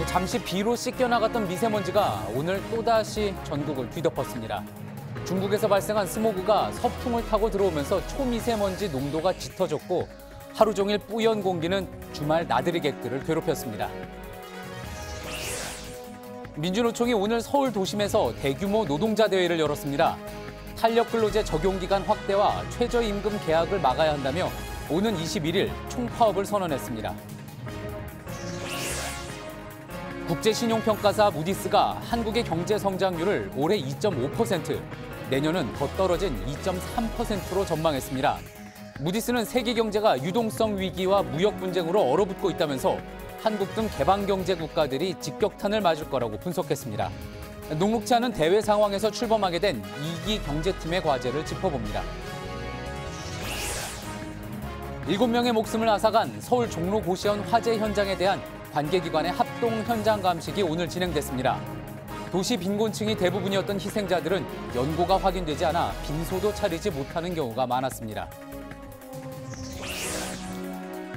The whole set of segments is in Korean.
잠시 비로 씻겨나갔던 미세먼지가 오늘 또다시 전국을 뒤덮었습니다. 중국에서 발생한 스모그가 서풍을 타고 들어오면서 초미세먼지 농도가 짙어졌고 하루 종일 뿌연 공기는 주말 나들이객들을 괴롭혔습니다. 민주노총이 오늘 서울 도심에서 대규모 노동자 대회를 열었습니다. 탄력근로제 적용기간 확대와 최저임금 계약을 막아야 한다며 오는 21일 총파업을 선언했습니다. 국제신용평가사 무디스가 한국의 경제 성장률을 올해 2.5%, 내년은 더 떨어진 2.3%로 전망했습니다. 무디스는 세계 경제가 유동성 위기와 무역 분쟁으로 얼어붙고 있다면서 한국 등 개방경제 국가들이 직격탄을 맞을 거라고 분석했습니다. 녹록치 않은 대외 상황에서 출범하게 된 2기 경제팀의 과제를 짚어봅니다. 7명의 목숨을 앗아간 서울 종로 고시원 화재 현장에 대한 관계기관의 합동 현장 감식이 오늘 진행됐습니다. 도시 빈곤층이 대부분이었던 희생자들은 연고가 확인되지 않아 빈소도 차리지 못하는 경우가 많았습니다.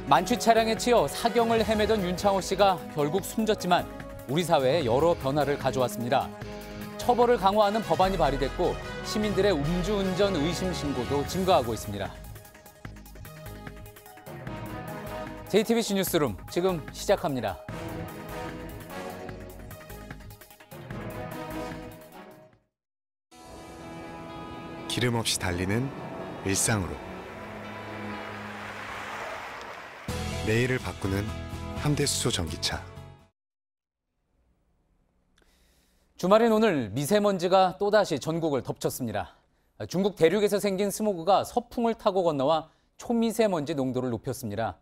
만취 차량에 치여 사경을 헤매던 윤창호 씨가 결국 숨졌지만 우리 사회에 여러 변화를 가져왔습니다. 처벌을 강화하는 법안이 발의됐고 시민들의 음주운전 의심 신고도 증가하고 있습니다. JTBC 뉴스룸 지금 시작합니다. 기름 없이 달리는 일상으로 내일을 바꾸는 현대수소 전기차. 주말인 오늘 미세먼지가 또다시 전국을 덮쳤습니다. 중국 대륙에서 생긴 스모그가 서풍을 타고 건너와 초미세먼지 농도를 높였습니다.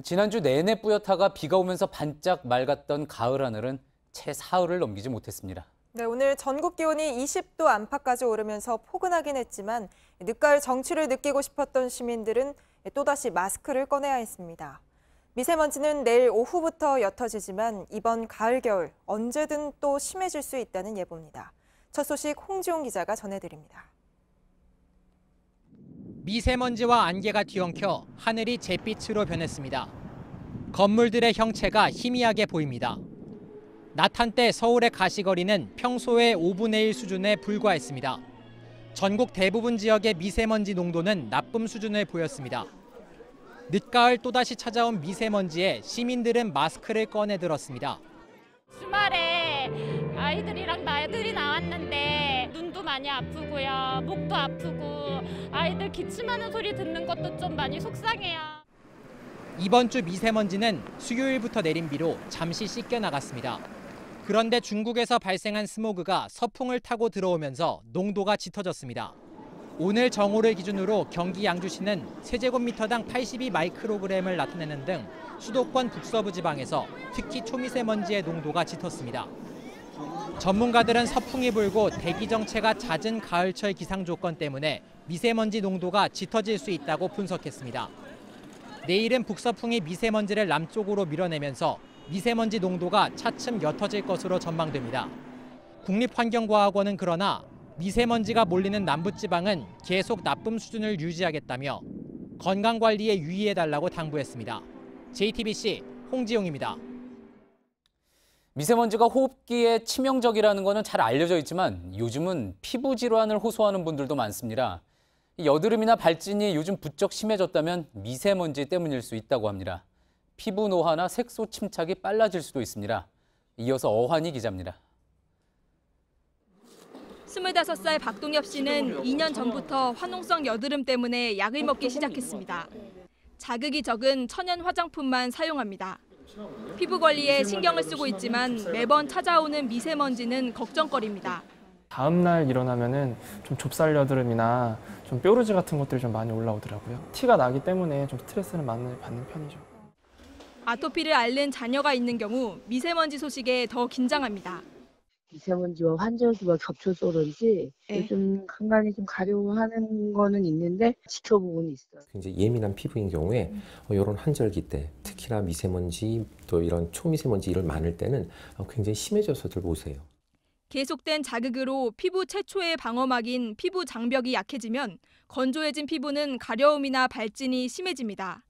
지난주 내내 뿌옇다가 비가 오면서 반짝 맑았던 가을 하늘은 채 사흘을 넘기지 못했습니다. 네, 오늘 전국 기온이 20도 안팎까지 오르면서 포근하긴 했지만 늦가을 정취를 느끼고 싶었던 시민들은 또다시 마스크를 꺼내야 했습니다. 미세먼지는 내일 오후부터 옅어지지만 이번 가을 겨울 언제든 또 심해질 수 있다는 예보입니다. 첫 소식 홍지용 기자가 전해드립니다. 미세먼지와 안개가 뒤엉켜 하늘이 잿빛으로 변했습니다. 건물들의 형체가 희미하게 보입니다. 낮 한때 서울의 가시거리는 평소의 5분의 1 수준에 불과했습니다. 전국 대부분 지역의 미세먼지 농도는 나쁨 수준을 보였습니다. 늦가을 또다시 찾아온 미세먼지에 시민들은 마스크를 꺼내 들었습니다. 주말에 아이들이랑 나들이 나왔는데 눈도 많이 아프고요. 목도 아프고 아이들 기침하는 소리 듣는 것도 좀 많이 속상해요. 이번 주 미세먼지는 수요일부터 내린 비로 잠시 씻겨 나갔습니다. 그런데 중국에서 발생한 스모그가 서풍을 타고 들어오면서 농도가 짙어졌습니다. 오늘 정오를 기준으로 경기 양주시는 세제곱미터당 82 마이크로그램을 나타내는 등 수도권 북서부 지방에서 특히 초미세먼지의 농도가 짙었습니다. 전문가들은 서풍이 불고 대기 정체가 잦은 가을철 기상 조건 때문에 미세먼지 농도가 짙어질 수 있다고 분석했습니다. 내일은 북서풍이 미세먼지를 남쪽으로 밀어내면서 미세먼지 농도가 차츰 옅어질 것으로 전망됩니다. 국립환경과학원은 그러나 미세먼지가 몰리는 남부지방은 계속 나쁨 수준을 유지하겠다며 건강관리에 유의해달라고 당부했습니다. JTBC 홍지용입니다. 미세먼지가 호흡기에 치명적이라는 것은 잘 알려져 있지만 요즘은 피부 질환을 호소하는 분들도 많습니다. 여드름이나 발진이 요즘 부쩍 심해졌다면 미세먼지 때문일 수 있다고 합니다. 피부 노화나 색소 침착이 빨라질 수도 있습니다. 이어서 어환희 기자입니다. 25살 박동엽 씨는 2년 전부터 화농성 여드름 때문에 약을 먹기 시작했습니다. 자극이 적은 천연 화장품만 사용합니다. 피부 관리에 신경을 쓰고 있지만 매번 찾아오는 미세먼지는 걱정거리입니다. 다음 날 일어나면은 좀 좁쌀 여드름이나 좀 뾰루지 같은 것들이 좀 많이 올라오더라고요. 티가 나기 때문에 좀 스트레스를 많이 받는 편이죠. 아토피를 앓는 자녀가 있는 경우 미세먼지 소식에 더 긴장합니다. 미세먼지와 환절기와 겹쳐서 그런지 요즘 간간히 좀 가려워하는 거는 있는데 지켜보고는 있어요. 굉장히 예민한 피부인 경우에 이런 환절기 때 특히나 미세먼지 또 이런 초미세먼지 이런 많을 때는 굉장히 심해져서들 보세요. 계속된 자극으로 피부 최초의 방어막인 피부 장벽이 약해지면 건조해진 피부는 가려움이나 발진이 심해집니다.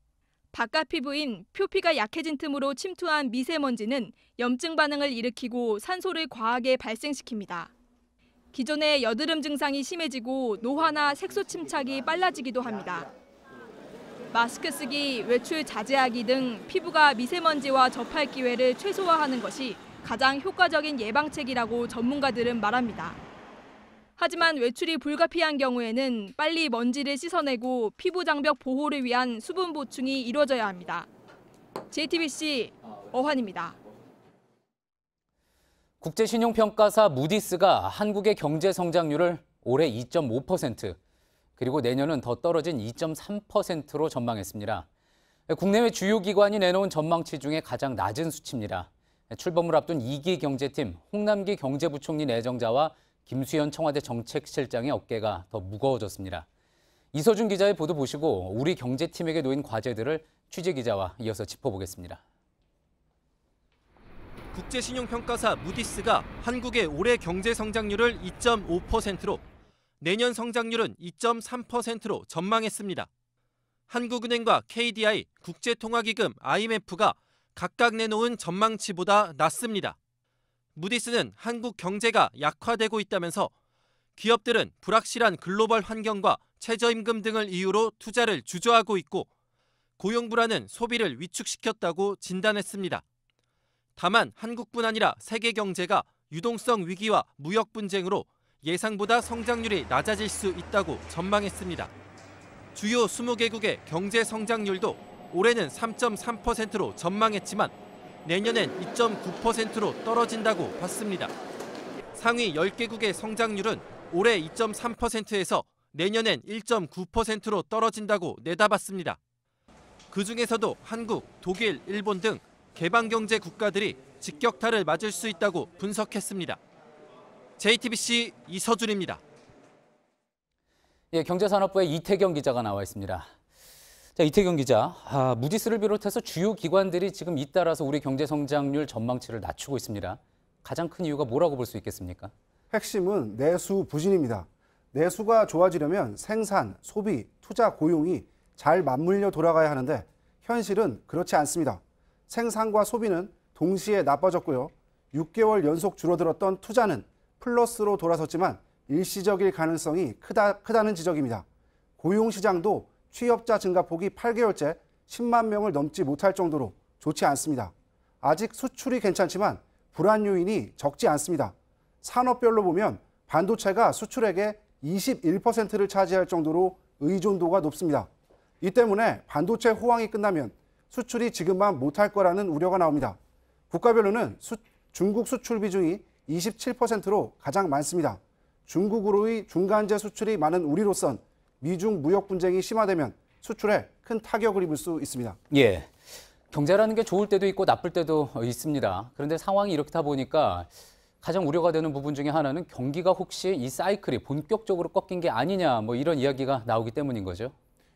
바깥 피부인 표피가 약해진 틈으로 침투한 미세먼지는 염증 반응을 일으키고 산소를 과하게 발생시킵니다. 기존의 여드름 증상이 심해지고 노화나 색소 침착이 빨라지기도 합니다. 마스크 쓰기, 외출 자제하기 등 피부가 미세먼지와 접할 기회를 최소화하는 것이 가장 효과적인 예방책이라고 전문가들은 말합니다. 하지만 외출이 불가피한 경우에는 빨리 먼지를 씻어내고 피부 장벽 보호를 위한 수분 보충이 이루어져야 합니다. JTBC 어환입니다. 국제신용평가사 무디스가 한국의 경제 성장률을 올해 2.5%, 그리고 내년은 더 떨어진 2.3%로 전망했습니다. 국내외 주요 기관이 내놓은 전망치 중에 가장 낮은 수치입니다. 출범을 앞둔 2기 경제팀 홍남기 경제부총리 내정자와 김수현 청와대 정책실장의 어깨가 더 무거워졌습니다. 이서준 기자의 보도 보시고 우리 경제팀에게 놓인 과제들을 취재기자와 이어서 짚어보겠습니다. 국제신용평가사 무디스가 한국의 올해 경제 성장률을 2.5%로 내년 성장률은 2.3%로 전망했습니다. 한국은행과 KDI, 국제통화기금, IMF가 각각 내놓은 전망치보다 낮습니다. 무디스는 한국 경제가 약화되고 있다면서 기업들은 불확실한 글로벌 환경과 최저임금 등을 이유로 투자를 주저하고 있고 고용 불안은 소비를 위축시켰다고 진단했습니다. 다만 한국뿐 아니라 세계 경제가 유동성 위기와 무역 분쟁으로 예상보다 성장률이 낮아질 수 있다고 전망했습니다. 주요 20개국의 경제 성장률도 올해는 3.3%로 전망했지만 내년엔 2.9%로 떨어진다고 봤습니다. 상위 10개국의 성장률은 올해 2.3%에서 내년엔 1.9%로 떨어진다고 내다봤습니다. 그중에서도 한국, 독일, 일본 등 개방경제 국가들이 직격탄을 맞을 수 있다고 분석했습니다. JTBC 이서준입니다. 예, 경제산업부의 이태경 기자가 나와 있습니다. 자, 이태경 기자, 무디스를 비롯해서 주요 기관들이 지금 잇따라서 우리 경제 성장률 전망치를 낮추고 있습니다. 가장 큰 이유가 뭐라고 볼 수 있겠습니까? 핵심은 내수 부진입니다. 내수가 좋아지려면 생산, 소비, 투자, 고용이 잘 맞물려 돌아가야 하는데 현실은 그렇지 않습니다. 생산과 소비는 동시에 나빠졌고요. 6개월 연속 줄어들었던 투자는 플러스로 돌아섰지만 일시적일 가능성이 크다는 지적입니다. 고용시장도 취업자 증가폭이 8개월째 10만 명을 넘지 못할 정도로 좋지 않습니다. 아직 수출이 괜찮지만 불안 요인이 적지 않습니다. 산업별로 보면 반도체가 수출액의 21%를 차지할 정도로 의존도가 높습니다. 이 때문에 반도체 호황이 끝나면 수출이 지금만 못할 거라는 우려가 나옵니다. 국가별로는 중국 수출 비중이 27%로 가장 많습니다. 중국으로의 중간재 수출이 많은 우리로선 미중 무역 분쟁이 심화되면 수출에 큰 타격을 입을 수 있습니다. 예, 경제라는 게 좋을 때도 있고 나쁠 때도 있습니다. 그런데 상황이 이렇다 보니까 가장 우려가 되는 부분 중에 하나는 경기가 혹시 이 사이클이 본격적으로 꺾인 게 아니냐, 뭐 이런 이야기가 나오기 때문인 거죠.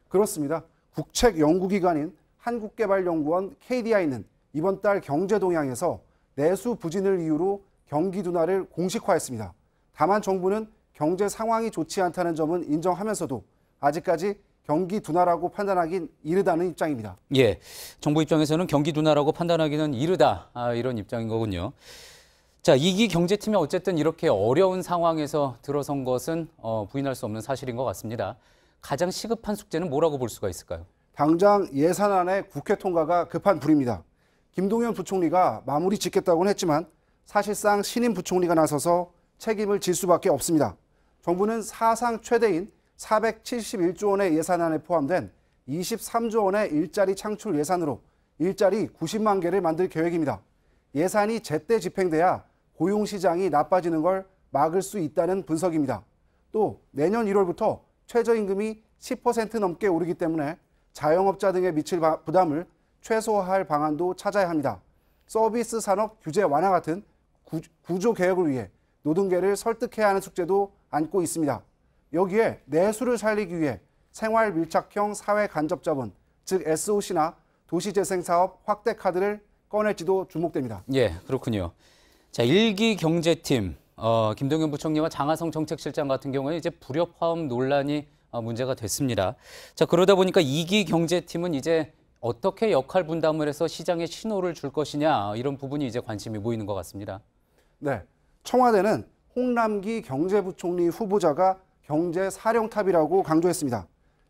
그렇습니다. 국책 연구기관인 한국개발연구원 KDI는 이번 달 경제 동향에서 내수 부진을 이유로 경기 둔화를 공식화했습니다. 다만 정부는 경제 상황이 좋지 않다는 점은 인정하면서도 아직까지 경기 둔화라고 판단하긴 이르다는 입장입니다. 예, 정부 입장에서는 경기 둔화라고 판단하기는 이르다, 이런 입장인 거군요. 자, 2기 경제팀이 어쨌든 이렇게 어려운 상황에서 들어선 것은 부인할 수 없는 사실인 것 같습니다. 가장 시급한 숙제는 뭐라고 볼 수가 있을까요? 당장 예산안의 국회 통과가 급한 불입니다. 김동연 부총리가 마무리 짓겠다고는 했지만 사실상 신임 부총리가 나서서 책임을 질 수밖에 없습니다. 정부는 사상 최대인 471조 원의 예산안에 포함된 23조 원의 일자리 창출 예산으로 일자리 90만 개를 만들 계획입니다. 예산이 제때 집행돼야 고용시장이 나빠지는 걸 막을 수 있다는 분석입니다. 또 내년 1월부터 최저임금이 10% 넘게 오르기 때문에 자영업자 등에 미칠 부담을 최소화할 방안도 찾아야 합니다. 서비스 산업 규제 완화 같은 구조 개혁을 위해 노동계를 설득해야 하는 숙제도 안고 있습니다. 여기에 내수를 살리기 위해 생활 밀착형 사회 간접 자본, 즉 SOC나 도시재생사업 확대 카드를 꺼낼지도 주목됩니다. 예, 그렇군요. 자, 1기 경제팀, 김동연 부총리와 장하성 정책실장 같은 경우에 이제 불협화음 논란이 문제가 됐습니다. 자, 그러다 보니까 2기 경제팀은 이제 어떻게 역할 분담을 해서 시장에 신호를 줄 것이냐 이런 부분이 이제 관심이 모이는 것 같습니다. 네, 청와대는 홍남기 경제부총리 후보자가 경제사령탑이라고 강조했습니다.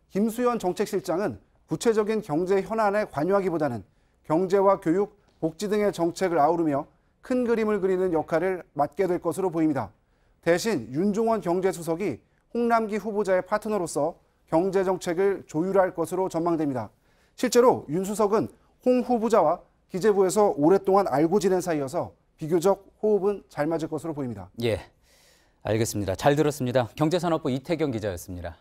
김수현 정책실장은 구체적인 경제 현안에 관여하기보다는 경제와 교육, 복지 등의 정책을 아우르며 큰 그림을 그리는 역할을 맡게 될 것으로 보입니다. 대신 윤종원 경제수석이 홍남기 후보자의 파트너로서 경제정책을 조율할 것으로 전망됩니다. 실제로 윤 수석은 홍 후보자와 기재부에서 오랫동안 알고 지낸 사이여서 비교적 호흡은 잘 맞을 것으로 보입니다. 예, 알겠습니다. 잘 들었습니다. 경제산업부 이태경 기자였습니다.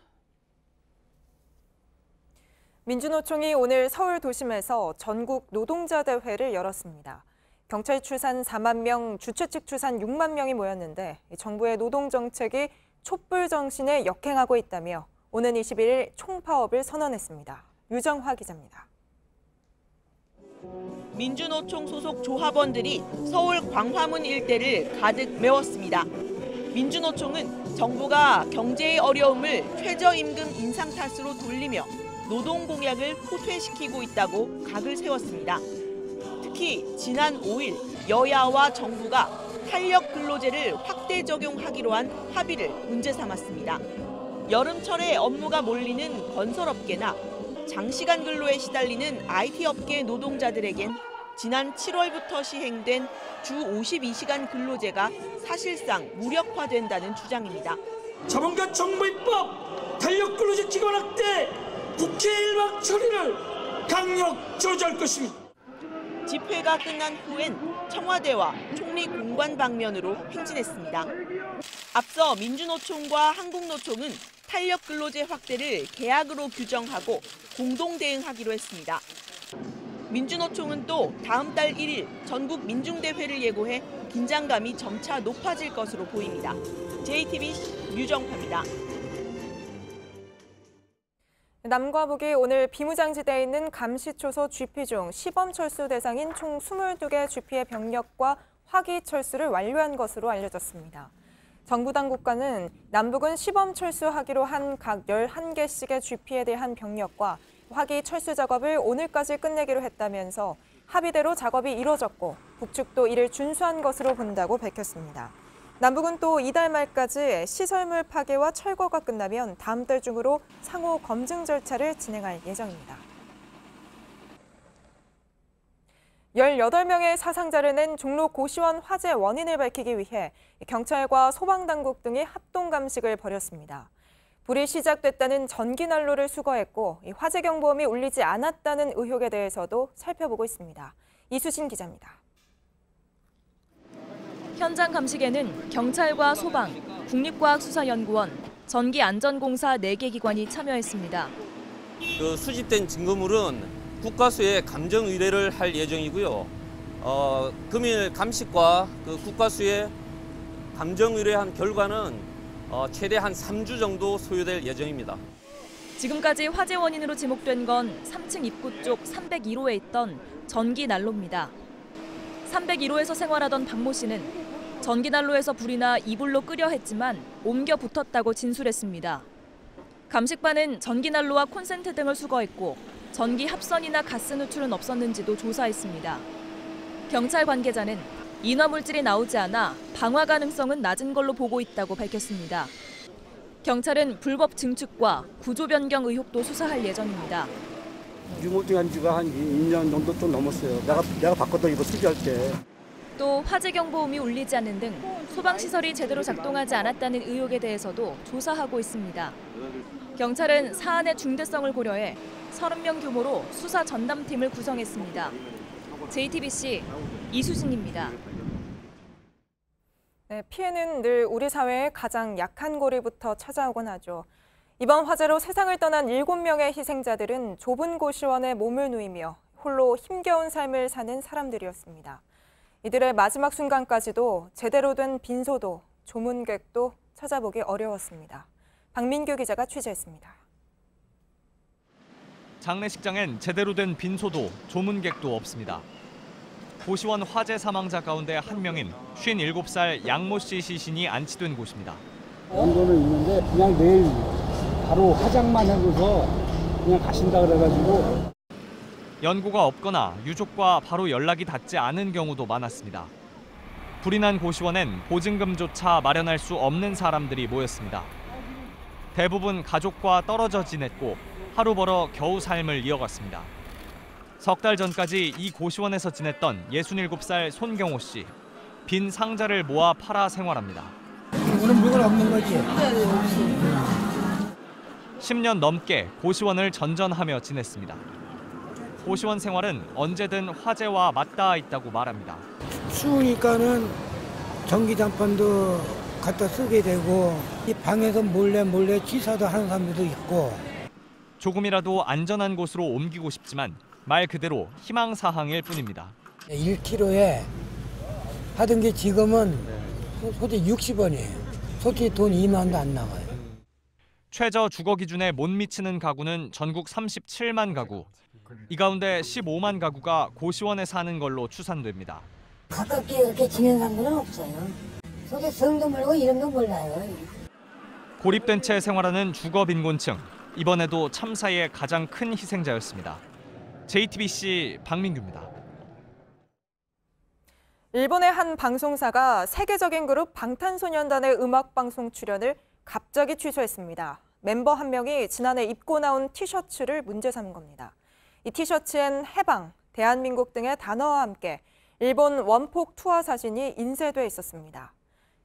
민주노총이 오늘 서울 도심에서 전국 노동자 대회를 열었습니다. 경찰 추산 4만 명, 주최 측 추산 6만 명이 모였는데 정부의 노동정책이 촛불 정신에 역행하고 있다며 오는 21일 총파업을 선언했습니다. 유정화 기자입니다. 민주노총 소속 조합원들이 서울 광화문 일대를 가득 메웠습니다. 민주노총은 정부가 경제의 어려움을 최저임금 인상 탓으로 돌리며 노동 공약을 후퇴시키고 있다고 각을 세웠습니다. 특히 지난 5일 여야와 정부가 탄력 근로제를 확대 적용하기로 한 합의를 문제 삼았습니다. 여름철에 업무가 몰리는 건설업계나 장시간 근로에 시달리는 IT 업계 노동자들에겐 지난 7월부터 시행된 주 52시간 근로제가 사실상 무력화된다는 주장입니다. 자본과 정부입법, 탄력 근로제 기간 확대, 국회 일방 처리를 강력 저지할 것입니다. 집회가 끝난 후엔 청와대와 총리 공관 방면으로 행진했습니다. 앞서 민주노총과 한국노총은 탄력 근로제 확대를 계약으로 규정하고 공동 대응하기로 했습니다. 민주노총은 또 다음 달 1일 전국 민중대회를 예고해 긴장감이 점차 높아질 것으로 보입니다. JTBC 유정화입니다. 남과 북이 오늘 비무장지대에 있는 감시초소 GP 중 시범철수 대상인 총 22개 GP의 병력과 화기 철수를 완료한 것으로 알려졌습니다. 정부 당국과는 남북은 시범 철수하기로 한 각 11개씩의 GP에 대한 병력과 화기 철수 작업을 오늘까지 끝내기로 했다면서 합의대로 작업이 이뤄졌고 북측도 이를 준수한 것으로 본다고 밝혔습니다. 남북은 또 이달 말까지 시설물 파괴와 철거가 끝나면 다음 달 중으로 상호 검증 절차를 진행할 예정입니다. 18명의 사상자를 낸 종로 고시원 화재 원인을 밝히기 위해 경찰과 소방당국 등이 합동감식을 벌였습니다. 불이 시작됐다는 전기난로를 수거했고 화재 경보음이 울리지 않았다는 의혹에 대해서도 살펴보고 있습니다. 이수진 기자입니다. 현장 감식에는 경찰과 소방, 국립과학수사연구원, 전기안전공사 4개 기관이 참여했습니다. 수집된 증거물은 국과수에 감정 의뢰를 할 예정이고요. 금일 감식과 국과수에 감정 의뢰한 결과는 최대 한 3주 정도 소요될 예정입니다. 지금까지 화재 원인으로 지목된 건 3층 입구 쪽 301호에 있던 전기난로입니다. 301호에서 생활하던 박모 씨는 전기난로에서 불이 나 이불로 끄려 했지만 옮겨 붙었다고 진술했습니다. 감식반은 전기난로와 콘센트 등을 수거했고 전기 합선이나 가스 누출은 없었는지도 조사했습니다. 경찰 관계자는 인화물질이 나오지 않아 방화 가능성은 낮은 걸로 보고 있다고 밝혔습니다. 경찰은 불법 증축과 구조 변경 의혹도 수사할 예정입니다. 유무증한 지가 한 2년 정도 좀 넘었어요. 내가 바꿨던 이거 수리할 때. 또 화재 경보음이 울리지 않는 등 소방시설이 제대로 작동하지 않았다는 의혹에 대해서도 조사하고 있습니다. 경찰은 사안의 중대성을 고려해 30명 규모로 수사 전담팀을 구성했습니다. JTBC 이수진입니다. 네, 피해는 늘 우리 사회의 가장 약한 고리부터 찾아오곤 하죠. 이번 화재로 세상을 떠난 7명의 희생자들은 좁은 고시원에 몸을 누이며 홀로 힘겨운 삶을 사는 사람들이었습니다. 이들의 마지막 순간까지도 제대로 된 빈소도 조문객도 찾아보기 어려웠습니다. 박민규 기자가 취재했습니다. 장례식장엔 제대로 된 빈소도 조문객도 없습니다. 고시원 화재 사망자 가운데 한 명인 57살 양모 씨 시신이 안치된 곳입니다. 정도는 있는데 그냥 내일 바로 화장만 하고서 그냥 가신다 그래가지고. 연고가 없거나 유족과 바로 연락이 닿지 않은 경우도 많았습니다. 불이 난 고시원엔 보증금조차 마련할 수 없는 사람들이 모였습니다. 대부분 가족과 떨어져 지냈고 하루 벌어 겨우 삶을 이어갔습니다. 석 달 전까지 이 고시원에서 지냈던 67살 손경호 씨. 빈 상자를 모아 팔아 생활합니다. 오늘 물건 없는 거지? 10년 넘게 고시원을 전전하며 지냈습니다. 고시원 생활은 언제든 화재와 맞닿아 있다고 말합니다. 추우니까는 전기장판도 갖다 쓰게 되고 이 방에서 몰래 취사도 하는 사람들도 있고. 조금이라도 안전한 곳으로 옮기고 싶지만 말 그대로 희망사항일 뿐입니다. 1kg에 하던 게 지금은 솔직히 60원이에요. 솔직히 돈 2만 원도 안 나가요. 최저 주거 기준에 못 미치는 가구는 전국 37만 가구. 이 가운데 15만 가구가 고시원에 사는 걸로 추산됩니다. 가깝게 이렇게 지내는 사람들은 없어요. 솔직히 성도 모르고 이름도 몰라요. 고립된 채 생활하는 주거 빈곤층. 이번에도 참사의 가장 큰 희생자였습니다. JTBC 박민규입니다. 일본의 한 방송사가 세계적인 그룹 방탄소년단의 음악방송 출연을 갑자기 취소했습니다. 멤버 한 명이 지난해 입고 나온 티셔츠를 문제 삼은 겁니다. 이 티셔츠엔 해방, 대한민국 등의 단어와 함께 일본 원폭 투하 사진이 인쇄돼 있었습니다.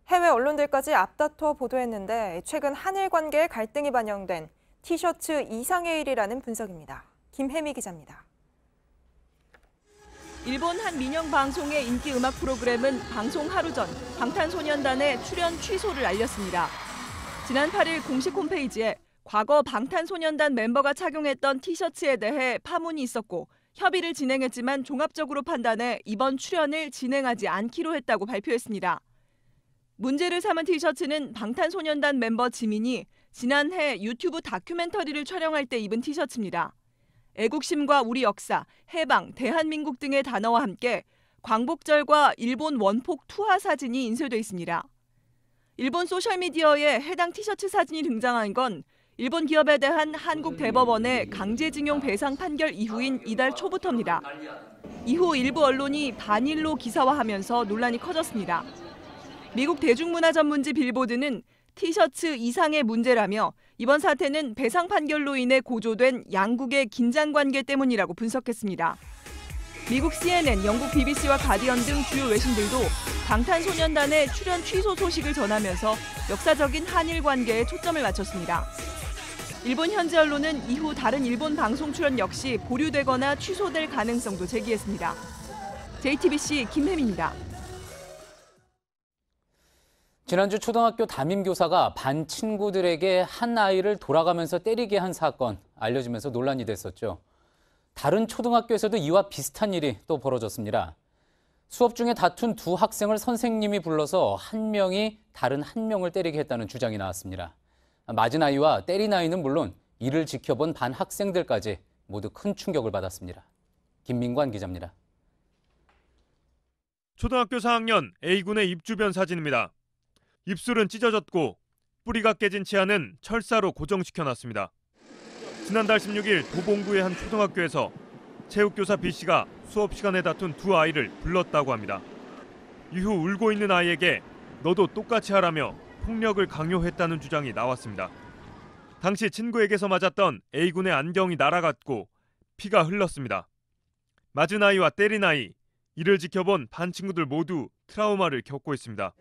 해외 언론들까지 앞다퉈 보도했는데 최근 한일 관계에 갈등이 반영된 티셔츠 이상의 일이라는 분석입니다. 김혜미 기자입니다. 일본 한 민영 방송의 인기 음악 프로그램은 방송 하루 전 방탄소년단의 출연 취소를 알렸습니다. 지난 8일 공식 홈페이지에 과거 방탄소년단 멤버가 착용했던 티셔츠에 대해 파문이 있었고 협의를 진행했지만 종합적으로 판단해 이번 출연을 진행하지 않기로 했다고 발표했습니다. 문제를 삼은 티셔츠는 방탄소년단 멤버 지민이 지난해 유튜브 다큐멘터리를 촬영할 때 입은 티셔츠입니다. 애국심과 우리 역사, 해방, 대한민국 등의 단어와 함께 광복절과 일본 원폭 투하 사진이 인쇄돼 있습니다. 일본 소셜미디어에 해당 티셔츠 사진이 등장한 건 일본 기업에 대한 한국 대법원의 강제징용 배상 판결 이후인 이달 초부터입니다. 이후 일부 언론이 반일로 기사화하면서 논란이 커졌습니다. 미국 대중문화 전문지 빌보드는 티셔츠 이상의 문제라며 이번 사태는 배상 판결로 인해 고조된 양국의 긴장 관계 때문이라고 분석했습니다. 미국 CNN, 영국 BBC와 가디언 등 주요 외신들도 방탄소년단의 출연 취소 소식을 전하면서 역사적인 한일 관계에 초점을 맞췄습니다. 일본 현지 언론은 이후 다른 일본 방송 출연 역시 보류되거나 취소될 가능성도 제기했습니다. JTBC 김혜미입니다. 지난주 초등학교 담임교사가 반 친구들에게 한 아이를 돌아가면서 때리게 한 사건 알려지면서 논란이 됐었죠. 다른 초등학교에서도 이와 비슷한 일이 또 벌어졌습니다. 수업 중에 다툰 두 학생을 선생님이 불러서 한 명이 다른 한 명을 때리게 했다는 주장이 나왔습니다. 맞은 아이와 때린 아이는 물론 이를 지켜본 반 학생들까지 모두 큰 충격을 받았습니다. 김민관 기자입니다. 초등학교 4학년 A군의 입주변 사진입니다. 입술은 찢어졌고 뿌리가 깨진 치아는 철사로 고정시켜놨습니다. 지난달 16일 도봉구의 한 초등학교에서 체육교사 B씨가 수업 시간에 다툰 두 아이를 불렀다고 합니다. 이후 울고 있는 아이에게 너도 똑같이 하라며 폭력을 강요했다는 주장이 나왔습니다. 당시 친구에게서 맞았던 A군의 안경이 날아갔고 피가 흘렀습니다. 맞은 아이와 때린 아이, 이를 지켜본 반 친구들 모두 트라우마를 겪고 있습니다.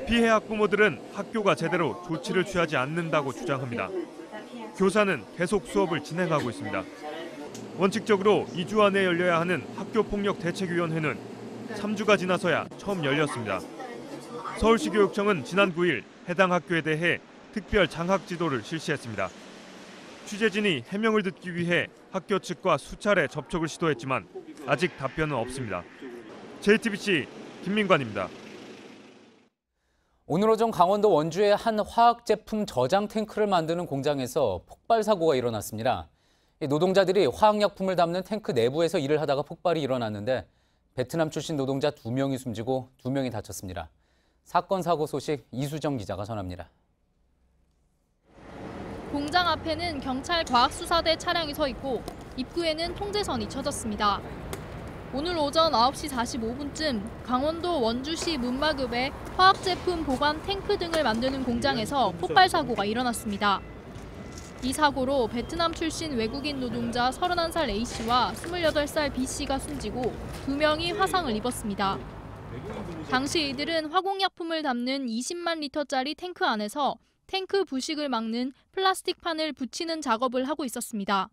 피해 학부모들은 학교가 제대로 조치를 취하지 않는다고 주장합니다. 교사는 계속 수업을 진행하고 있습니다. 원칙적으로 2주 안에 열려야 하는 학교폭력대책위원회는 3주가 지나서야 처음 열렸습니다. 서울시 교육청은 지난 9일 해당 학교에 대해 특별 장학 지도를 실시했습니다. 취재진이 해명을 듣기 위해 학교 측과 수차례 접촉을 시도했지만 아직 답변은 없습니다. JTBC 김민관입니다. 오늘 오전 강원도 원주의 한 화학제품 저장 탱크를 만드는 공장에서 폭발 사고가 일어났습니다. 노동자들이 화학약품을 담는 탱크 내부에서 일을 하다가 폭발이 일어났는데 베트남 출신 노동자 2명이 숨지고 2명이 다쳤습니다. 사건 사고 소식 이수정 기자가 전합니다. 공장 앞에는 경찰 과학수사대 차량이 서 있고 입구에는 통제선이 쳐졌습니다. 오늘 오전 9시 45분쯤 강원도 원주시 문마급의 화학제품 보관 탱크 등을 만드는 공장에서 폭발 사고가 일어났습니다. 이 사고로 베트남 출신 외국인 노동자 31살 A씨와 28살 B씨가 숨지고 2명이 화상을 입었습니다. 당시 이들은 화공약품을 담는 20만 리터짜리 탱크 안에서 탱크 부식을 막는 플라스틱 판을 붙이는 작업을 하고 있었습니다.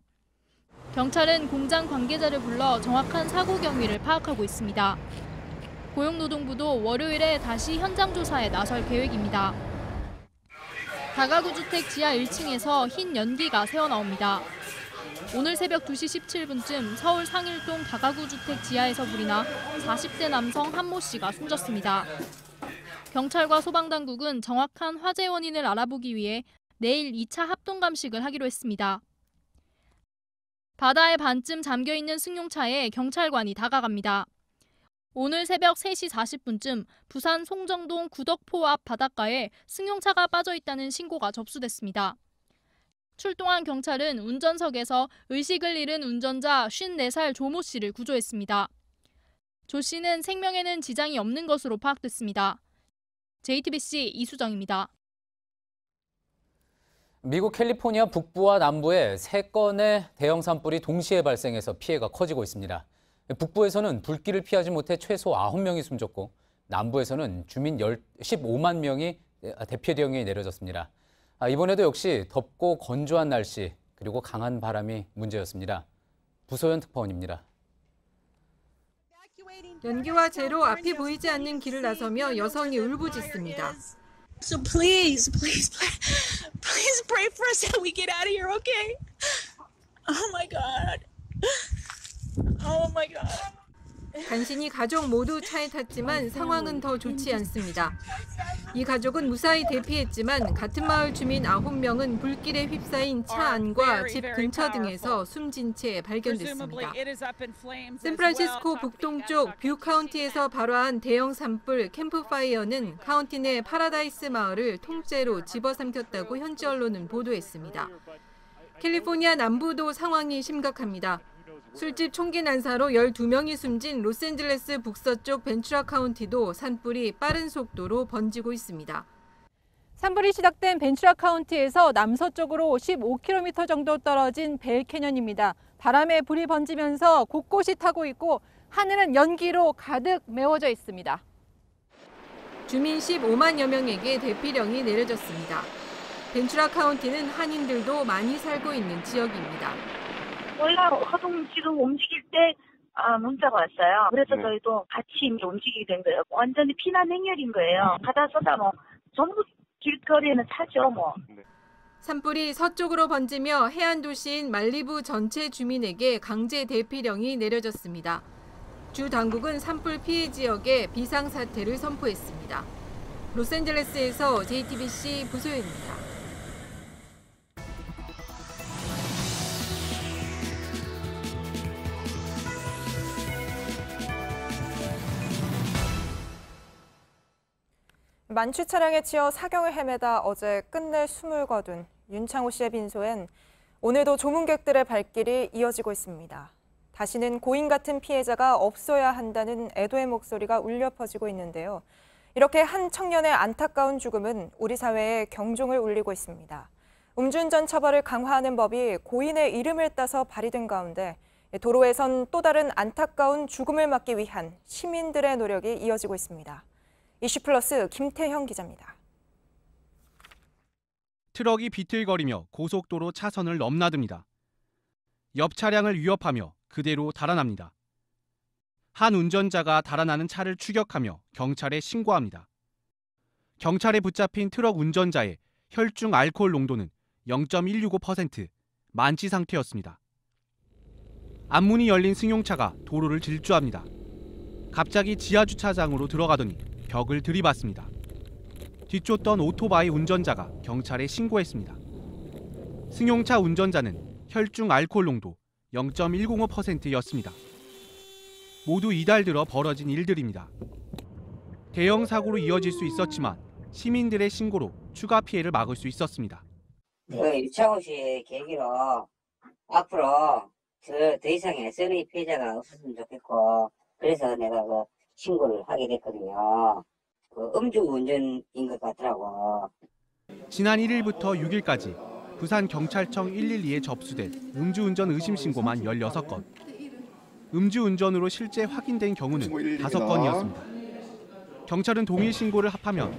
경찰은 공장 관계자를 불러 정확한 사고 경위를 파악하고 있습니다. 고용노동부도 월요일에 다시 현장 조사에 나설 계획입니다. 다가구 주택 지하 1층에서 흰 연기가 새어나옵니다. 오늘 새벽 2시 17분쯤 서울 상일동 다가구 주택 지하에서 불이 나 40대 남성 한모 씨가 숨졌습니다. 경찰과 소방당국은 정확한 화재 원인을 알아보기 위해 내일 2차 합동 감식을 하기로 했습니다. 바다에 반쯤 잠겨있는 승용차에 경찰관이 다가갑니다. 오늘 새벽 3시 40분쯤 부산 송정동 구덕포 앞 바닷가에 승용차가 빠져있다는 신고가 접수됐습니다. 출동한 경찰은 운전석에서 의식을 잃은 운전자 54살 조모 씨를 구조했습니다. 조 씨는 생명에는 지장이 없는 것으로 파악됐습니다. JTBC 이수정입니다. 미국 캘리포니아 북부와 남부에 3건의 대형 산불이 동시에 발생해서 피해가 커지고 있습니다. 북부에서는 불길을 피하지 못해 최소 9명이 숨졌고 남부에서는 주민 15만 명이 대피령이 내려졌습니다. 이번에도 역시 덥고 건조한 날씨 그리고 강한 바람이 문제였습니다. 부소연 특파원입니다. 연기와 재로 앞이 보이지 않는 길을 나서며 여성이 울부짖습니다. So please pray for us that we get out of here, okay? Oh my God. Oh my God. 간신히 가족 모두 차에 탔지만 상황은 더 좋지 않습니다. 이 가족은 무사히 대피했지만 같은 마을 주민 9명은 불길에 휩싸인 차 안과 집 근처 등에서 숨진 채 발견됐습니다. 샌프란시스코 북동쪽 뷰 카운티에서 발화한 대형 산불 캠프파이어는 카운티 내 파라다이스 마을을 통째로 집어삼켰다고 현지 언론은 보도했습니다. 캘리포니아 남부도 상황이 심각합니다. 술집 총기 난사로 12명이 숨진 로스앤젤레스 북서쪽 벤츄라 카운티도 산불이 빠른 속도로 번지고 있습니다. 산불이 시작된 벤츄라 카운티에서 남서쪽으로 15km 정도 떨어진 벨 캐년입니다. 바람에 불이 번지면서 곳곳이 타고 있고 하늘은 연기로 가득 메워져 있습니다. 주민 15만여 명에게 대피령이 내려졌습니다. 벤츄라 카운티는 한인들도 많이 살고 있는 지역입니다. 저희가 허둥 지금 움직일 때 문자가 왔어요. 그래서 저희도 같이 움직이게 된 거예요. 완전히 피난 행렬인 거예요. 바다 쏟아 전부 길거리에는 차죠 뭐. 산불이 서쪽으로 번지며 해안 도시인 말리부 전체 주민에게 강제 대피령이 내려졌습니다. 주 당국은 산불 피해 지역에 비상사태를 선포했습니다. 로스앤젤레스에서 JTBC 부소연입니다. 만취 차량에 치여 사경을 헤매다 어제 끝내 숨을 거둔 윤창호 씨의 빈소엔 오늘도 조문객들의 발길이 이어지고 있습니다. 다시는 고인 같은 피해자가 없어야 한다는 애도의 목소리가 울려 퍼지고 있는데요. 이렇게 한 청년의 안타까운 죽음은 우리 사회에 경종을 울리고 있습니다. 음주운전 처벌을 강화하는 법이 고인의 이름을 따서 발의된 가운데 도로에선 또 다른 안타까운 죽음을 막기 위한 시민들의 노력이 이어지고 있습니다. 이슈플러스 김태형 기자입니다. 트럭이 비틀거리며 고속도로 차선을 넘나듭니다. 옆 차량을 위협하며 그대로 달아납니다. 한 운전자가 달아나는 차를 추격하며 경찰에 신고합니다. 경찰에 붙잡힌 트럭 운전자의 혈중 알코올 농도는 0.165%, 만취 상태였습니다. 앞문이 열린 승용차가 도로를 질주합니다. 갑자기 지하 주차장으로 들어가더니 벽을 들이받습니다. 뒤쫓던 오토바이 운전자가 경찰에 신고했습니다. 승용차 운전자는 혈중 알코올 농도 0.105%였습니다. 모두 이달 들어 벌어진 일들입니다. 대형 사고로 이어질 수 있었지만 시민들의 신고로 추가 피해를 막을 수 있었습니다. 유창호 씨의 계기로 앞으로 더 이상의 SNA 피해자가 없었으면 좋겠고 그래서 내가 그 신고를 하게 됐거든요. 그 음주운전인 것 같더라고. 지난 1일부터 6일까지 부산경찰청 112에 접수된 음주운전 의심 신고만 16건. 음주운전으로 실제 확인된 경우는 5건이었습니다. 경찰은 동일 신고를 합하면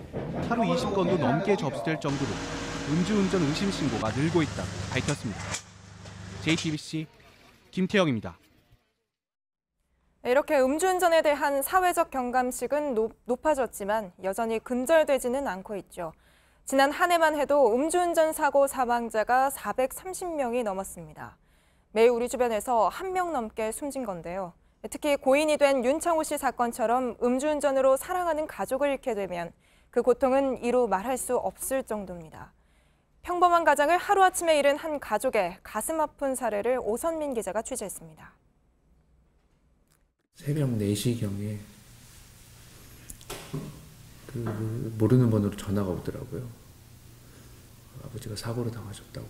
하루 20건도 넘게 접수될 정도로 음주운전 의심 신고가 늘고 있다고 밝혔습니다. JTBC 김태영입니다. 이렇게 음주운전에 대한 사회적 경감식은 높아졌지만 여전히 근절되지는 않고 있죠. 지난 한 해만 해도 음주운전 사고 사망자가 430명이 넘었습니다. 매일 우리 주변에서 1명 넘게 숨진 건데요. 특히 고인이 된 윤창호 씨 사건처럼 음주운전으로 사랑하는 가족을 잃게 되면 그 고통은 이루 말할 수 없을 정도입니다. 평범한 가장을 하루아침에 잃은 한 가족의 가슴 아픈 사례를 오선민 기자가 취재했습니다. 새벽 4시경에 모르는 번호로 전화가 오더라고요. 아버지가 사고로 당하셨다고.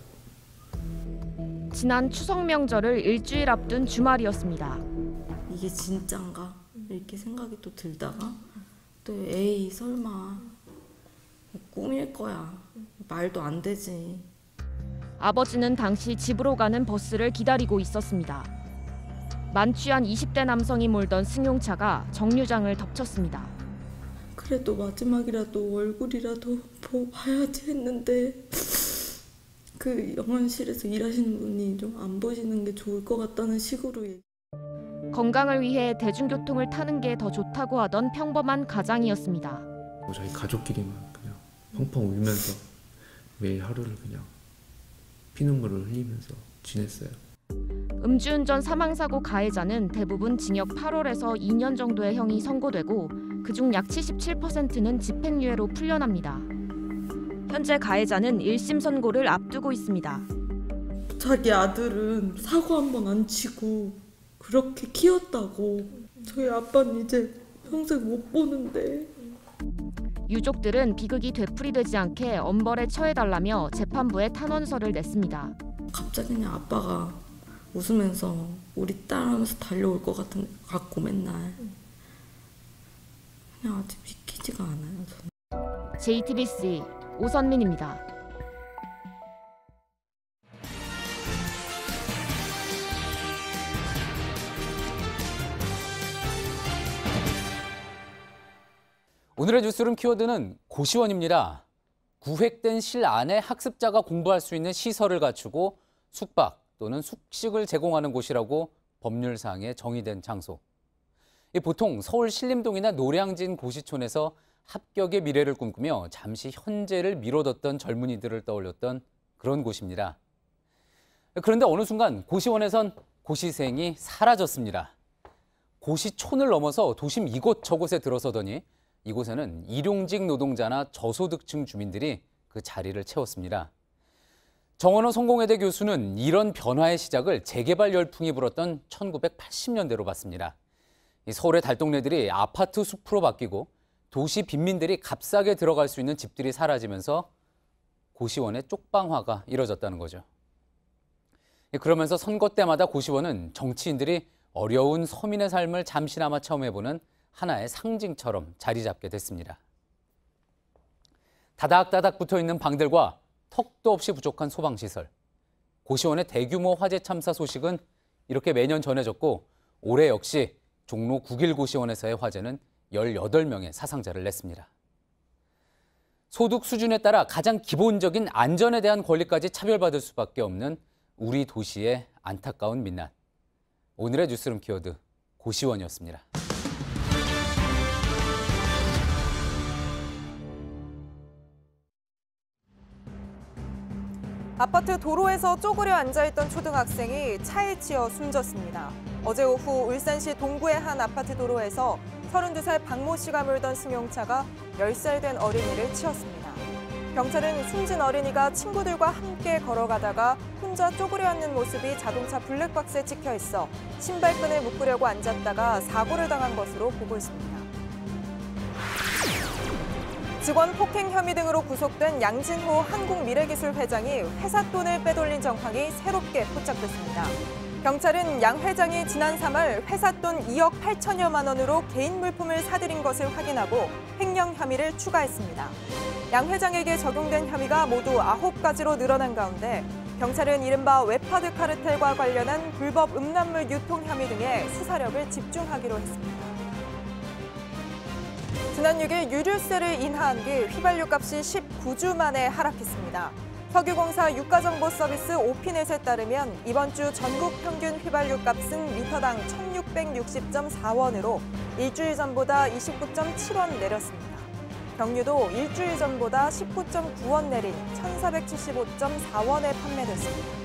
지난 추석 명절을 일주일 앞둔 주말이었습니다. 이게 진짠가? 이렇게 생각이 또 들다가 또 에이 설마 꿈일 거야. 말도 안 되지. 아버지는 당시 집으로 가는 버스를 기다리고 있었습니다. 만취한 20대 남성이 몰던 승용차가 정류장을 덮쳤습니다. 그래도 마지막이라도 얼굴이라도 봐야지 했는데 그 영안실에서 일하시는 분이 좀 안 보시는 게 좋을 것 같다는 식으로. 건강을 위해 대중교통을 타는 게 더 좋다고 하던 평범한 가장이었습니다. 저희 가족끼리만 그냥 펑펑 울면서 매일 하루를 그냥 피눈물을 흘리면서 지냈어요. 음주운전 사망사고 가해자는 대부분 징역 8월에서 2년 정도의 형이 선고되고 그중 약 77%는 집행유예로 풀려납니다. 현재 가해자는 1심 선고를 앞두고 있습니다. 자기 아들은 사고 한 번 안 치고 그렇게 키웠다고. 저희 아빠는 이제 평생 못 보는데. 유족들은 비극이 되풀이되지 않게 엄벌에 처해달라며 재판부에 탄원서를 냈습니다. 갑자기 그냥 아빠가 웃으면서 우리 딸 하면서 달려올 것 같고 맨날. 그냥 아직 믿기지가 않아요. 저는. JTBC 오선민입니다. 오늘의 뉴스룸 키워드는 고시원입니다. 구획된 실 안에 학습자가 공부할 수 있는 시설을 갖추고 숙박 또는 숙식을 제공하는 곳이라고 법률상에 정의된 장소. 보통 서울 신림동이나 노량진 고시촌에서 합격의 미래를 꿈꾸며 잠시 현재를 미뤄뒀던 젊은이들을 떠올렸던 그런 곳입니다. 그런데 어느 순간 고시원에선 고시생이 사라졌습니다. 고시촌을 넘어서 도심 이곳저곳에 들어서더니 이곳에는 일용직 노동자나 저소득층 주민들이 그 자리를 채웠습니다. 정원호 성공회대 교수는 이런 변화의 시작을 재개발 열풍이 불었던 1980년대로 봤습니다. 서울의 달동네들이 아파트 숲으로 바뀌고 도시 빈민들이 값싸게 들어갈 수 있는 집들이 사라지면서 고시원의 쪽방화가 이뤄졌다는 거죠. 그러면서 선거 때마다 고시원은 정치인들이 어려운 서민의 삶을 잠시나마 체험해보는 하나의 상징처럼 자리 잡게 됐습니다. 다닥다닥 붙어있는 방들과 턱도 없이 부족한 소방시설. 고시원의 대규모 화재 참사 소식은 이렇게 매년 전해졌고 올해 역시 종로 9길 고시원에서의 화재는 18명의 사상자를 냈습니다. 소득 수준에 따라 가장 기본적인 안전에 대한 권리까지 차별받을 수밖에 없는 우리 도시의 안타까운 민낯. 오늘의 뉴스룸 키워드 고시원이었습니다. 아파트 도로에서 쪼그려 앉아있던 초등학생이 차에 치여 숨졌습니다. 어제 오후 울산시 동구의 한 아파트 도로에서 32살 박모 씨가 몰던 승용차가 10살 된 어린이를 치었습니다. 경찰은 숨진 어린이가 친구들과 함께 걸어가다가 혼자 쪼그려 앉는 모습이 자동차 블랙박스에 찍혀 있어 신발끈을 묶으려고 앉았다가 사고를 당한 것으로 보고 있습니다. 직원 폭행 혐의 등으로 구속된 양진호 한국미래기술 회장이 회사 돈을 빼돌린 정황이 새롭게 포착됐습니다. 경찰은 양 회장이 지난 3월 회사 돈 2억 8천여만 원으로 개인 물품을 사들인 것을 확인하고 횡령 혐의를 추가했습니다. 양 회장에게 적용된 혐의가 모두 9가지로 늘어난 가운데 경찰은 이른바 웹하드 카르텔과 관련한 불법 음란물 유통 혐의 등에 수사력을 집중하기로 했습니다. 지난 6일 유류세를 인하한 뒤 휘발유 값이 19주 만에 하락했습니다. 석유공사 유가정보 서비스 오피넷에 따르면 이번 주 전국 평균 휘발유 값은 리터당 1,660.4원으로 일주일 전보다 29.7원 내렸습니다. 경유도 일주일 전보다 19.9원 내린 1,475.4원에 판매됐습니다.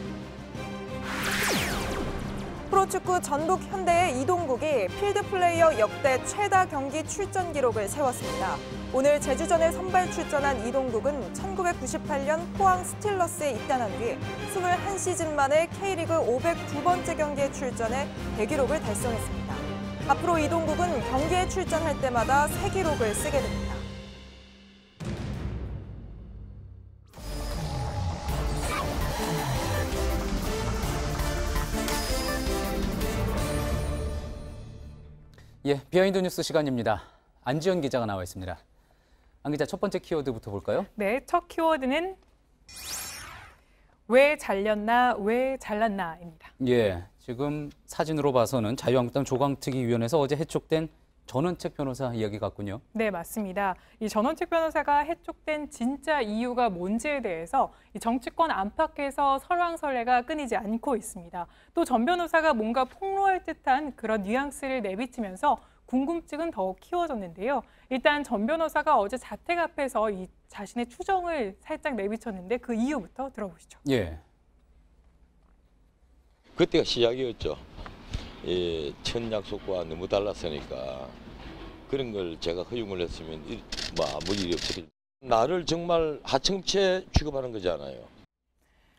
프로축구 전북 현대의 이동국이 필드플레이어 역대 최다 경기 출전 기록을 세웠습니다. 오늘 제주전에 선발 출전한 이동국은 1998년 포항 스틸러스에 입단한 뒤 21시즌 만에 K리그 502번째 경기에 출전해 대기록을 달성했습니다. 앞으로 이동국은 경기에 출전할 때마다 새 기록을 쓰게 됩니다. 예, 비하인드 뉴스 시간입니다. 안지연 기자가 나와 있습니다. 안 기자, 첫 번째 키워드부터 볼까요? 네, 첫 키워드는 왜 잘렸나, 왜 잘났나입니다. 예, 지금 사진으로 봐서는 자유한국당 조광특위위원회에서 어제 해촉된 전원책 변호사 이야기 같군요. 네, 맞습니다. 이 전원책 변호사가 해촉된 진짜 이유가 뭔지에 대해서 이 정치권 안팎에서 설왕설래가 끊이지 않고 있습니다. 또 전 변호사가 뭔가 폭로할 듯한 그런 뉘앙스를 내비치면서 궁금증은 더욱 키워졌는데요. 일단 전 변호사가 어제 자택 앞에서 이 자신의 추정을 살짝 내비쳤는데 그 이유부터 들어보시죠. 예. 그때가 시작이었죠. 첫 약속과 너무 달랐으니까 그런 걸 제가 허용을 했으면 뭐 아무 일이 없었겠죠. 나를 정말 하청체 취급하는 거잖아요.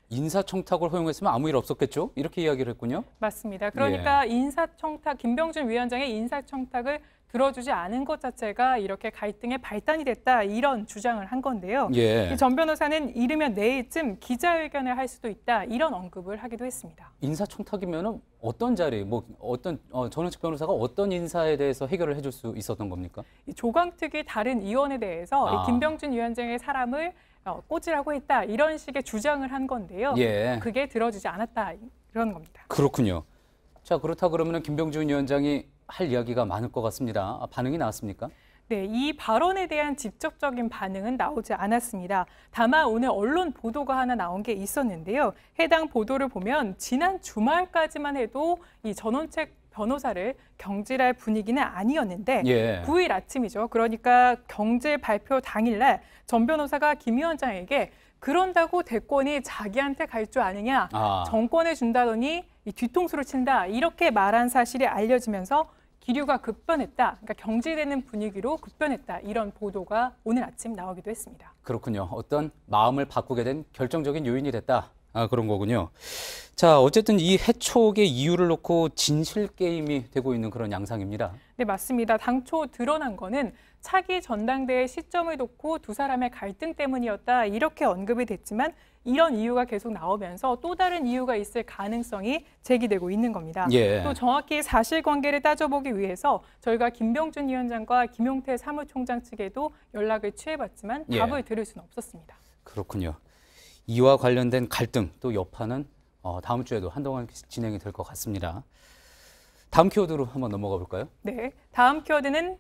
인사청탁을 허용했으면 아무 일 없었겠죠? 이렇게 이야기를 했군요. 맞습니다. 그러니까 인사청탁, 김병준 위원장의 인사청탁을 들어주지 않은 것 자체가 이렇게 갈등의 발단이 됐다, 이런 주장을 한 건데요. 예. 전 변호사는 이르면 내일쯤 기자회견을 할 수도 있다, 이런 언급을 하기도 했습니다. 인사청탁이면 어떤 자리, 어떤 전원책 변호사가 어떤 인사에 대해서 해결을 해줄 수 있었던 겁니까? 이 조광특위 다른 의원에 대해서 이 김병준 위원장의 사람을 꽂으라고 했다, 이런 식의 주장을 한 건데요. 예. 그게 들어주지 않았다, 이런 겁니다. 그렇군요. 자, 그렇다 그러면 김병준 위원장이 할 이야기가 많을 것 같습니다. 반응이 나왔습니까? 네, 이 발언에 대한 직접적인 반응은 나오지 않았습니다. 다만 오늘 언론 보도가 하나 나온 게 있었는데요. 해당 보도를 보면 지난 주말까지만 해도 이 전원책 변호사를 경질할 분위기는 아니었는데 9일 아침이죠. 그러니까 경질 발표 당일날 전 변호사가 김 위원장에게 그런다고 대권이 자기한테 갈 줄 아느냐, 정권에 준다더니 이 뒤통수를 친다, 이렇게 말한 사실이 알려지면서 기류가 급변했다, 그러니까 경질되는 분위기로 급변했다, 이런 보도가 오늘 아침 나오기도 했습니다. 그렇군요. 어떤 마음을 바꾸게 된 결정적인 요인이 됐다. 그런 거군요. 자, 어쨌든 이 해촉의 이유를 놓고 진실 게임이 되고 있는 그런 양상입니다. 네, 맞습니다. 당초 드러난 거는 차기 전당대회 시점을 놓고 두 사람의 갈등 때문이었다, 이렇게 언급이 됐지만 이런 이유가 계속 나오면서 또 다른 이유가 있을 가능성이 제기되고 있는 겁니다. 또 정확히 사실관계를 따져보기 위해서 저희가 김병준 위원장과 김용태 사무총장 측에도 연락을 취해봤지만 답을 들을 수는 없었습니다. 그렇군요. 이와 관련된 갈등, 또 여파는 다음 주에도 한동안 진행이 될 것 같습니다. 다음 키워드로 한번 넘어가 볼까요? 네, 다음 키워드는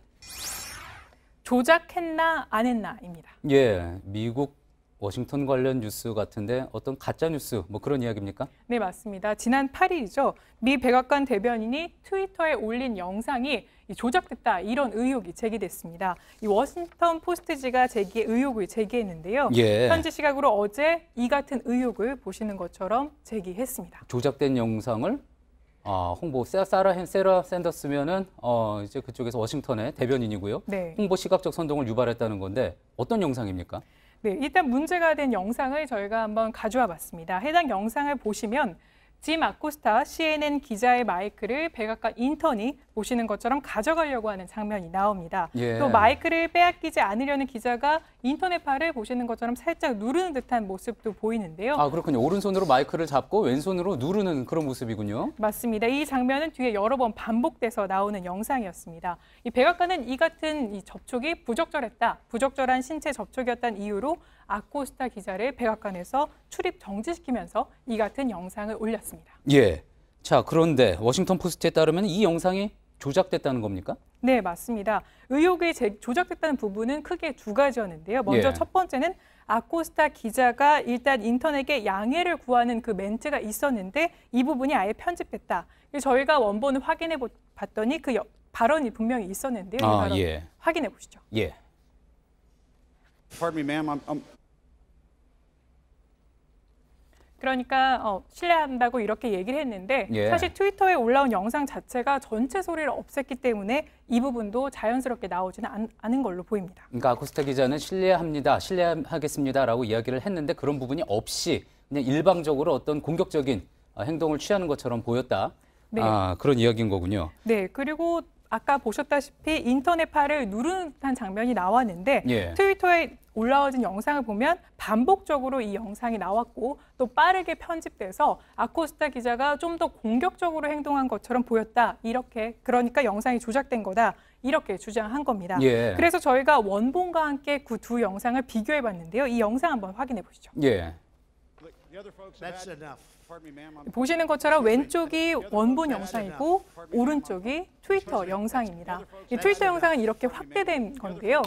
조작했나 안 했나입니다. 예, 미국 워싱턴 관련 뉴스 같은데 어떤 가짜 뉴스 그런 이야기입니까? 네, 맞습니다. 지난 8일이죠. 미 백악관 대변인이 트위터에 올린 영상이 조작됐다, 이런 의혹이 제기됐습니다. 이 워싱턴 포스트지가 의혹을 제기했는데요. 현지 시각으로 어제 이 같은 의혹을 보시는 것처럼 제기했습니다. 조작된 영상을 홍보 세라 샌더스면은 이제 그쪽에서 워싱턴의 대변인이고요. 홍보 시각적 선동을 유발했다는 건데 어떤 영상입니까? 네, 일단 문제가 된 영상을 저희가 한번 가져와 봤습니다. 해당 영상을 보시면 짐 아코스타 CNN 기자의 마이크를 백악관 인턴이 보시는 것처럼 가져가려고 하는 장면이 나옵니다. 예. 또 마이크를 빼앗기지 않으려는 기자가 인턴의 팔을 보시는 것처럼 살짝 누르는 듯한 모습도 보이는데요. 아, 그렇군요. 오른손으로 마이크를 잡고 왼손으로 누르는 그런 모습이군요. 맞습니다. 이 장면은 뒤에 여러 번 반복돼서 나오는 영상이었습니다. 이 백악관은 이 같은 이 접촉이 부적절했다, 부적절한 신체 접촉이었다는 이유로 아코스타 기자를 백악관에서 출입 정지시키면서 이 같은 영상을 올렸습니다. 예. 자, 그런데 워싱턴 포스트에 따르면 이 영상이 조작됐다는 겁니까? 네, 맞습니다. 의혹이 조작됐다는 부분은 크게 두 가지였는데요. 먼저 예. 첫 번째는 아코스타 기자가 일단 인턴에게 양해를 구하는 그 멘트가 있었는데 이 부분이 아예 편집됐다. 저희가 원본을 확인해 봤더니 그 발언이 분명히 있었는데요. 이 발언 예. 확인해 보시죠. 예. Pardon me, ma'am. 그러니까 실례한다고 이렇게 얘기를 했는데 예. 사실 트위터에 올라온 영상 자체가 전체 소리를 없앴기 때문에 이 부분도 자연스럽게 나오지는 않은 걸로 보입니다. 그러니까 아코스타 기자는 실례합니다, 실례하겠습니다라고 이야기를 했는데 그런 부분이 없이 그냥 일방적으로 어떤 공격적인 행동을 취하는 것처럼 보였다. 네. 아, 그런 이야기인 거군요. 네, 그리고 아까 보셨다시피 인터넷 팔을 누르는 듯한 장면이 나왔는데 예. 트위터에 올라와진 영상을 보면 반복적으로 이 영상이 나왔고 또 빠르게 편집돼서 아코스타 기자가 좀 더 공격적으로 행동한 것처럼 보였다. 이렇게 그러니까 영상이 조작된 거다. 이렇게 주장한 겁니다. 예. 그래서 저희가 원본과 함께 그 두 영상을 비교해 봤는데요. 이 영상 한번 확인해 보시죠. 예. 보시는 것처럼 왼쪽이 원본 영상이고 오른쪽이 트위터 영상입니다. 이 트위터 영상은 이렇게 확대된 건데요.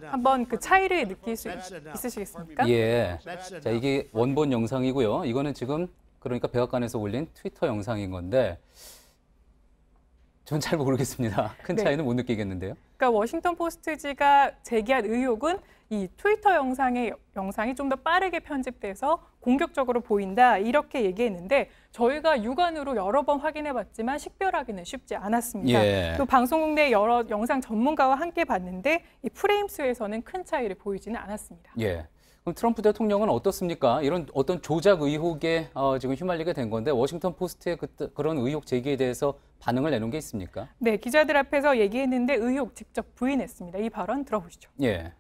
한번 그 차이를 느낄 수 있으시겠습니까? 예. 자, 이게 원본 영상이고요. 이거는 지금 그러니까 백악관에서 올린 트위터 영상인 건데 전 잘 모르겠습니다. 큰 차이는 못 느끼겠는데요. 그러니까 워싱턴 포스트지가 제기한 의혹은 이 트위터 영상이 좀 더 빠르게 편집돼서 공격적으로 보인다 이렇게 얘기했는데 저희가 육안으로 여러 번 확인해봤지만 식별하기는 쉽지 않았습니다. 예. 또 방송국 내 여러 영상 전문가와 함께 봤는데 이 프레임 수에서는 큰 차이를 보이지는 않았습니다. 예. 그럼 트럼프 대통령은 어떻습니까? 이런 어떤 조작 의혹에 지금 휘말리게 된 건데 워싱턴 포스트의 그런 의혹 제기에 대해서 반응을 내놓은 게 있습니까? 네, 기자들 앞에서 얘기했는데 의혹 직접 부인했습니다. 이 발언 들어보시죠. 예.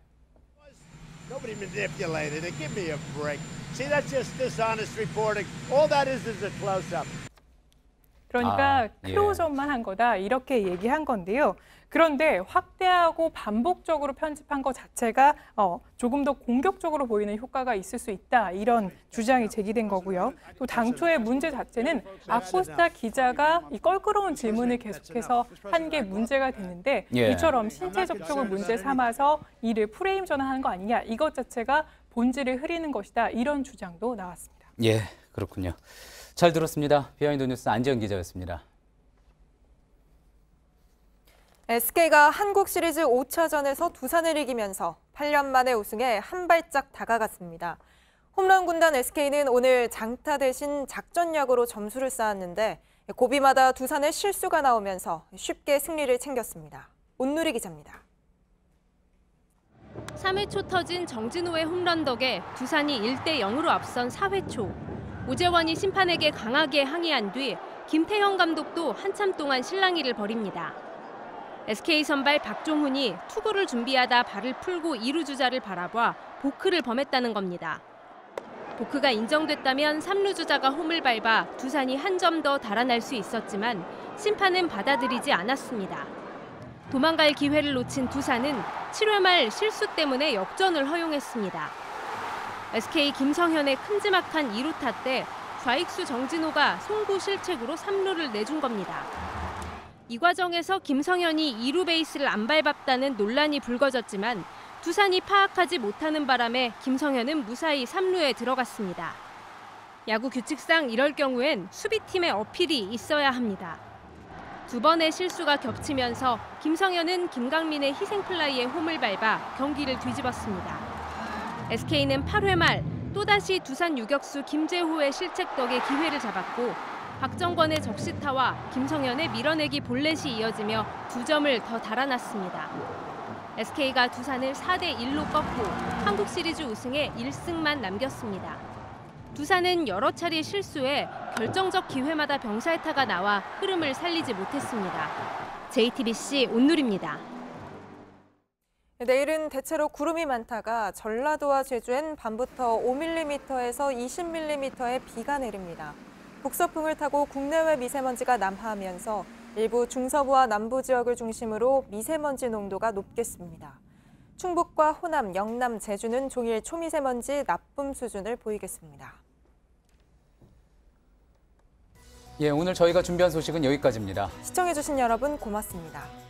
Nobody manipulated it. Give me a break. See, that's just dishonest reporting. All that is a close-up. 그러니까 클로즈업만 한 거다 이렇게 얘기한 건데요. 그런데 확대하고 반복적으로 편집한 것 자체가 조금 더 공격적으로 보이는 효과가 있을 수 있다 이런 주장이 제기된 거고요. 또 당초의 문제 자체는 아코스타 기자가 이 껄끄러운 질문을 계속해서 한 게 문제가 되는데 이처럼 신체 접촉을 문제 삼아서 이를 프레임 전환하는 거 아니냐 이것 자체가 본질을 흐리는 것이다 이런 주장도 나왔습니다. 예, 그렇군요. 잘 들었습니다. 비하인드 뉴스 안지연 기자였습니다. SK가 한국 시리즈 5차전에서 두산을 이기면서 8년 만에 우승에 한 발짝 다가갔습니다. 홈런 군단 SK는 오늘 장타 대신 작전약으로 점수를 쌓았는데 고비마다 두산의 실수가 나오면서 쉽게 승리를 챙겼습니다. 온누리 기자입니다. 3회 초 터진 정진호의 홈런 덕에 두산이 1대0으로 앞선 4회 초. 오재원이 심판에게 강하게 항의한 뒤 김태형 감독도 한참 동안 실랑이를 벌입니다. SK 선발 박종훈이 투구를 준비하다 발을 풀고 2루 주자를 바라봐 보크를 범했다는 겁니다. 보크가 인정됐다면 3루 주자가 홈을 밟아 두산이 한 점 더 달아날 수 있었지만 심판은 받아들이지 않았습니다. 도망갈 기회를 놓친 두산은 7회 말 실수 때문에 역전을 허용했습니다. SK 김성현의 큼지막한 2루타 때 좌익수 정진호가 송구 실책으로 3루를 내준 겁니다. 이 과정에서 김성현이 2루 베이스를 안 밟았다는 논란이 불거졌지만 두산이 파악하지 못하는 바람에 김성현은 무사히 3루에 들어갔습니다. 야구 규칙상 이럴 경우엔 수비팀의 어필이 있어야 합니다. 두 번의 실수가 겹치면서 김성현은 김강민의 희생플라이에 홈을 밟아 경기를 뒤집었습니다. SK는 8회 말 또다시 두산 유격수 김재호의 실책 덕에 기회를 잡았고 박정권의 적시타와 김성현의 밀어내기 볼넷이 이어지며 2점을 더 달아났습니다. SK가 두산을 4대1로 꺾고 한국 시리즈 우승에 1승만 남겼습니다. 두산은 여러 차례 실수에 결정적 기회마다 병살타가 나와 흐름을 살리지 못했습니다. JTBC 온누리입니다. 내일은 대체로 구름이 많다가 전라도와 제주엔 밤부터 5mm에서 20mm의 비가 내립니다. 북서풍을 타고 국내외 미세먼지가 남하하면서 일부 중서부와 남부 지역을 중심으로 미세먼지 농도가 높겠습니다. 충북과 호남, 영남, 제주는 종일 초미세먼지 나쁨 수준을 보이겠습니다. 예, 오늘 저희가 준비한 소식은 여기까지입니다. 시청해주신 여러분 고맙습니다.